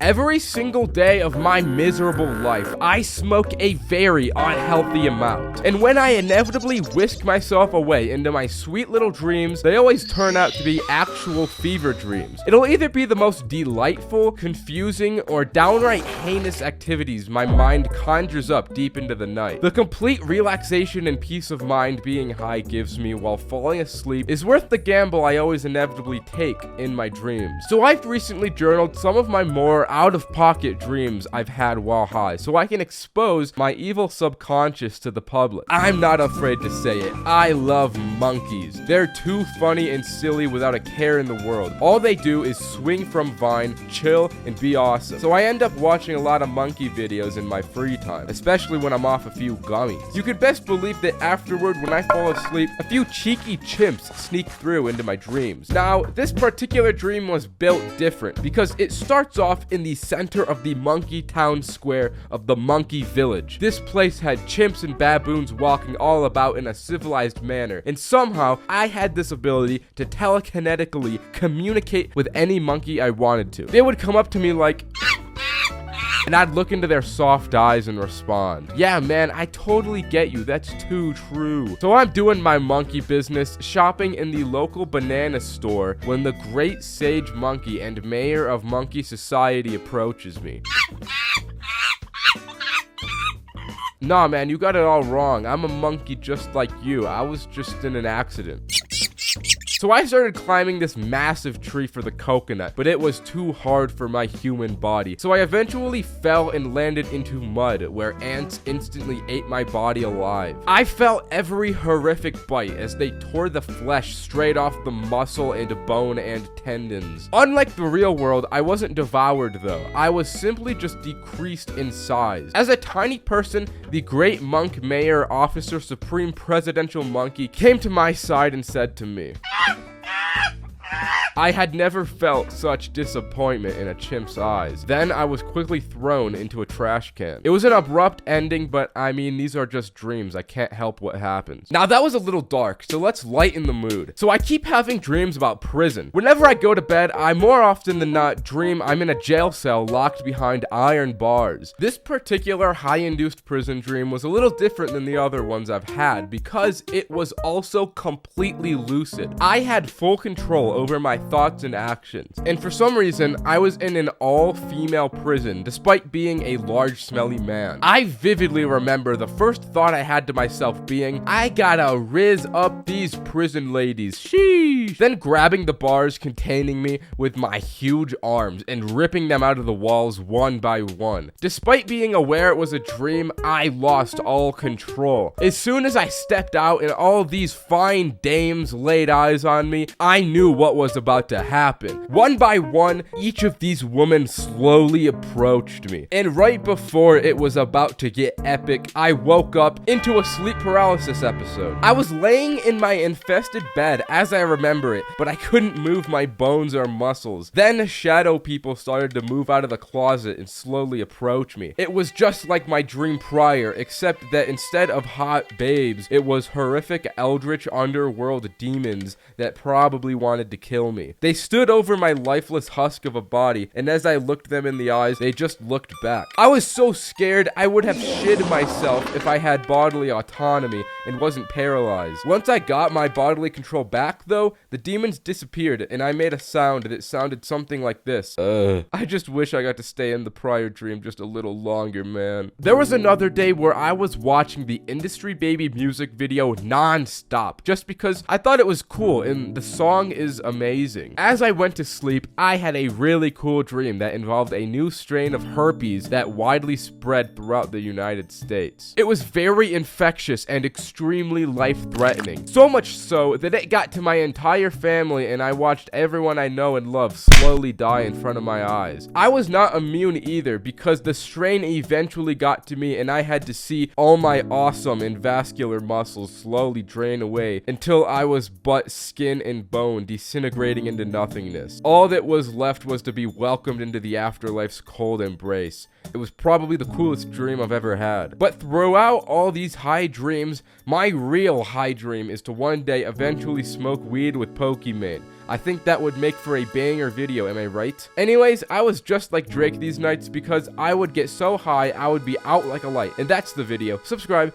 Every single day of my miserable life, I smoke a very unhealthy amount. And when I inevitably whisk myself away into my sweet little dreams, they always turn out to be actual fever dreams. It'll either be the most delightful, confusing, or downright heinous activities my mind conjures up deep into the night. The complete relaxation and peace of mind being high gives me while falling asleep is worth the gamble I always inevitably take in my dreams. So I've recently journaled some of my more out-of-pocket dreams I've had while high, so I can expose my evil subconscious to the public. I'm not afraid to say it. I love monkeys. They're too funny and silly without a care in the world. All they do is swing from vine, chill, and be awesome. So I end up watching a lot of monkey videos in my free time, especially when I'm off a few gummies. You could best believe that afterward, when I fall asleep, a few cheeky chimps sneak through into my dreams. Now, this particular dream was built different because it starts off in the center of the monkey town square of the monkey village. This place had chimps and baboons walking all about in a civilized manner, and somehow I had this ability to telekinetically communicate with any monkey I wanted to. They would come up to me like, and I'd look into their soft eyes and respond. Yeah, man, I totally get you. That's too true. So I'm doing my monkey business, shopping in the local banana store, when the great sage monkey and mayor of Monkey Society approaches me. Nah, man, you got it all wrong. I'm a monkey just like you. I was just in an accident. So I started climbing this massive tree for the coconut, but it was too hard for my human body. So I eventually fell and landed into mud, where ants instantly ate my body alive. I felt every horrific bite as they tore the flesh straight off the muscle and bone and tendons. Unlike the real world, I wasn't devoured though. I was simply just decreased in size. As a tiny person, the great monk mayor officer supreme presidential monkey came to my side and said to me, I had never felt such disappointment in a chimp's eyes. Then I was quickly thrown into a trash can. It was an abrupt ending, but I mean, these are just dreams. I can't help what happens. Now that was a little dark, so let's lighten the mood. So I keep having dreams about prison. Whenever I go to bed, I more often than not dream I'm in a jail cell locked behind iron bars. This particular high-induced prison dream was a little different than the other ones I've had because it was also completely lucid. I had full control over my thoughts and actions. And for some reason, I was in an all-female prison, despite being a large, smelly man. I vividly remember the first thought I had to myself being, I gotta riz up these prison ladies, sheesh. Then grabbing the bars containing me with my huge arms and ripping them out of the walls one by one. Despite being aware it was a dream, I lost all control. As soon as I stepped out and all these fine dames laid eyes on me, I knew what was about to happen. One by one, each of these women slowly approached me. And right before it was about to get epic, I woke up into a sleep paralysis episode. I was laying in my infested bed as I remember it, but I couldn't move my bones or muscles. Then shadow people started to move out of the closet and slowly approach me. It was just like my dream prior, except that instead of hot babes, it was horrific eldritch underworld demons that probably wanted to kill me. They stood over my lifeless husk of a body, and as I looked them in the eyes, they just looked back. I was so scared I would have shit myself if I had bodily autonomy and wasn't paralyzed. Once I got my bodily control back though, the demons disappeared and I made a sound that sounded something like this. I just wish I got to stay in the prior dream just a little longer, man. There was another day where I was watching the Industry Baby music video non-stop just because I thought it was cool and the song is amazing. As I went to sleep, I had a really cool dream that involved a new strain of herpes that widely spread throughout the United States. It was very infectious and extremely life-threatening. So much so that it got to my entire family and I watched everyone I know and love slowly die in front of my eyes. I was not immune either because the strain eventually got to me and I had to see all my awesome and vascular muscles slowly drain away until I was but skin and bone disintegrating into nothingness. All that was left was to be welcomed into the afterlife's cold embrace. It was probably the coolest dream I've ever had. But throughout all these high dreams, my real high dream is to one day eventually smoke weed with Pokimane. I think that would make for a banger video, am I right? Anyways, I was just like Drake these nights because I would get so high, I would be out like a light. And that's the video. Subscribe,